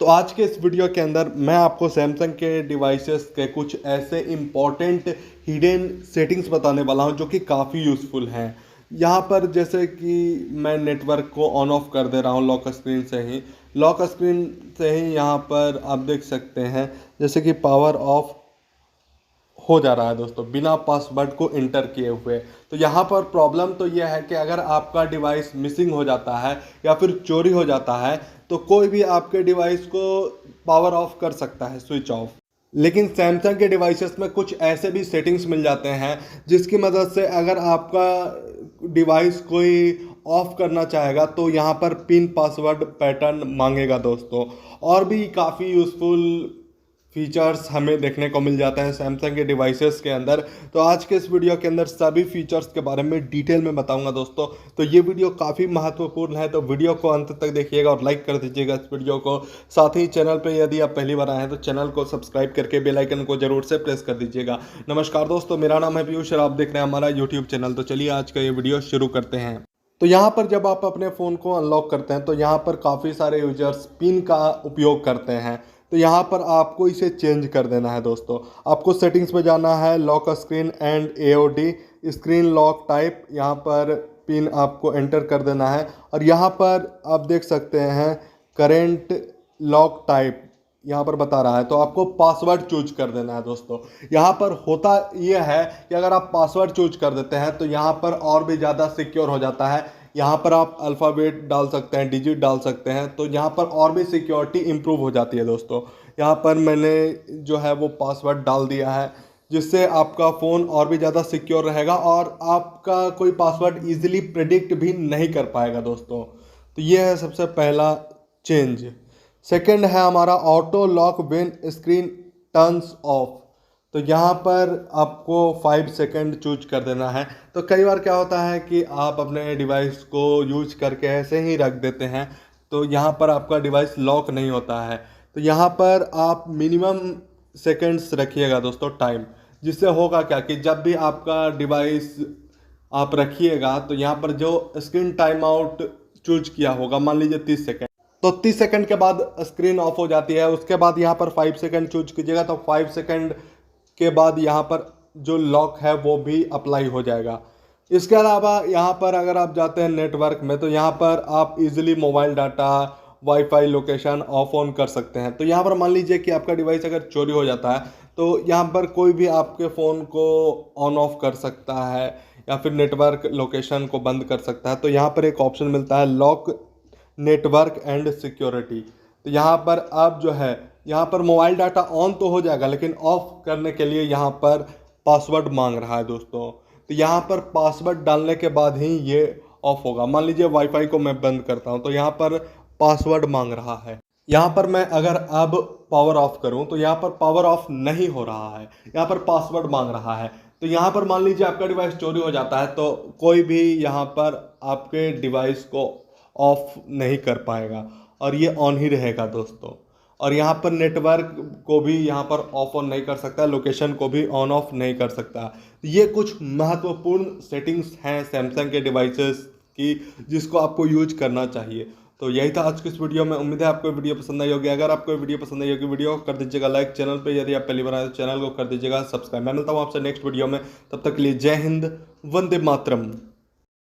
तो आज के इस वीडियो के अंदर मैं आपको सैमसंग के डिवाइसेस के कुछ ऐसे इम्पॉर्टेंट हिडन सेटिंग्स बताने वाला हूं जो कि काफ़ी यूज़फुल हैं। यहाँ पर जैसे कि मैं नेटवर्क को ऑन ऑफ कर दे रहा हूँ लॉक स्क्रीन से ही यहाँ पर आप देख सकते हैं जैसे कि पावर ऑफ हो जा रहा है दोस्तों, बिना पासवर्ड को इंटर किए हुए। तो यहाँ पर प्रॉब्लम तो यह है कि अगर आपका डिवाइस मिसिंग हो जाता है या फिर चोरी हो जाता है तो कोई भी आपके डिवाइस को पावर ऑफ कर सकता है, स्विच ऑफ। लेकिन सैमसंग के डिवाइसेस में कुछ ऐसे भी सेटिंग्स मिल जाते हैं जिसकी मदद से अगर आपका डिवाइस कोई ऑफ करना चाहेगा तो यहाँ पर पिन पासवर्ड पैटर्न मांगेगा दोस्तों। और भी काफ़ी यूज़फुल फीचर्स हमें देखने को मिल जाता है सैमसंग के डिवाइसेस के अंदर। तो आज के इस वीडियो के अंदर सभी फीचर्स के बारे में डिटेल में बताऊंगा दोस्तों। तो ये वीडियो काफ़ी महत्वपूर्ण है, तो वीडियो को अंत तक देखिएगा और लाइक कर दीजिएगा इस वीडियो को। साथ ही चैनल पे यदि आप पहली बार आए हैं तो चैनल को सब्सक्राइब करके बेल आइकन को जरूर से प्रेस कर दीजिएगा। नमस्कार दोस्तों, मेरा नाम है पीयूष और आप देख रहे हैं हमारा यूट्यूब चैनल। तो चलिए आज का ये वीडियो शुरू करते हैं। तो यहाँ पर जब आप अपने फ़ोन को अनलॉक करते हैं तो यहाँ पर काफ़ी सारे यूजर्स पिन का उपयोग करते हैं। तो यहाँ पर आपको इसे चेंज कर देना है दोस्तों। आपको सेटिंग्स में जाना है, lock screen and AOD screen lock type, यहाँ पर पिन आपको एंटर कर देना है। और यहाँ पर आप देख सकते हैं करेंट लॉक टाइप यहाँ पर बता रहा है, तो आपको पासवर्ड चूज कर देना है दोस्तों। यहाँ पर होता यह है कि अगर आप पासवर्ड चूज कर देते हैं तो यहाँ पर और भी ज़्यादा सिक्योर हो जाता है। यहाँ पर आप अल्फ़ाबेट डाल सकते हैं, डिजिट डाल सकते हैं, तो यहाँ पर और भी सिक्योरिटी इम्प्रूव हो जाती है दोस्तों। यहाँ पर मैंने जो है वो पासवर्ड डाल दिया है जिससे आपका फ़ोन और भी ज़्यादा सिक्योर रहेगा और आपका कोई पासवर्ड ईजिली प्रेडिक्ट भी नहीं कर पाएगा दोस्तों। तो ये है सबसे पहला चेंज। सेकंड है हमारा auto lock when screen turns of. तो यहाँ पर आपको 5 सेकंड चूज कर देना है। तो कई बार क्या होता है कि आप अपने डिवाइस को यूज करके ऐसे ही रख देते हैं तो यहाँ पर आपका डिवाइस लॉक नहीं होता है। तो यहाँ पर आप मिनिमम सेकंड्स रखिएगा दोस्तों टाइम, जिससे होगा क्या कि जब भी आपका डिवाइस आप रखिएगा तो यहाँ पर जो स्क्रीन टाइम आउट चूज किया होगा, मान लीजिए 30 सेकंड, तो 30 सेकंड के बाद स्क्रीन ऑफ हो जाती है। उसके बाद यहाँ पर 5 सेकंड चूज कीजिएगा तो 5 सेकंड के बाद यहाँ पर जो लॉक है वो भी अप्लाई हो जाएगा। इसके अलावा यहाँ पर अगर आप जाते हैं नेटवर्क में तो यहाँ पर आप easily mobile data, wifi location of on कर सकते हैं। तो यहाँ पर मान लीजिए कि आपका डिवाइस अगर चोरी हो जाता है तो यहाँ पर कोई भी आपके फ़ोन को ऑन ऑफ कर सकता है या फिर नेटवर्क लोकेशन को बंद कर सकता है। तो यहाँ पर एक ऑप्शन मिलता है लॉक नेटवर्क एंड सिक्योरिटी। तो यहाँ पर आप जो है यहाँ पर मोबाइल डाटा ऑन तो हो जाएगा लेकिन ऑफ करने के लिए यहाँ पर पासवर्ड मांग रहा है दोस्तों। तो यहाँ पर पासवर्ड डालने के बाद ही ये ऑफ होगा। मान लीजिए वाईफाई को मैं बंद करता हूँ तो यहाँ पर पासवर्ड मांग रहा है। यहाँ पर मैं अगर अब पावर ऑफ करूँ तो यहाँ पर पावर ऑफ नहीं हो रहा है, यहाँ पर पासवर्ड मांग रहा है। तो यहाँ पर मान लीजिए आपका डिवाइस चोरी हो जाता है तो कोई भी यहाँ पर आपके डिवाइस को ऑफ नहीं कर पाएगा और ये ऑन ही रहेगा दोस्तों। और यहाँ पर नेटवर्क को भी यहाँ पर ऑफ ऑन नहीं कर सकता, लोकेशन को भी ऑन ऑफ नहीं कर सकता। ये कुछ महत्वपूर्ण सेटिंग्स हैं सैमसंग के डिवाइसेस की जिसको आपको यूज करना चाहिए। तो यही था आज की इस वीडियो में। उम्मीद है आपको वीडियो पसंद आई होगी। अगर आपको वीडियो पसंद आई होगी वीडियो को कर दीजिएगा लाइक, चैनल पे यदि आप पहली बार आए तो चैनल को कर दीजिएगा सब्सक्राइब। मैं मिलता हूँ आपसे नेक्स्ट वीडियो में, तब तक के लिए जय हिंद, वंदे मातरम।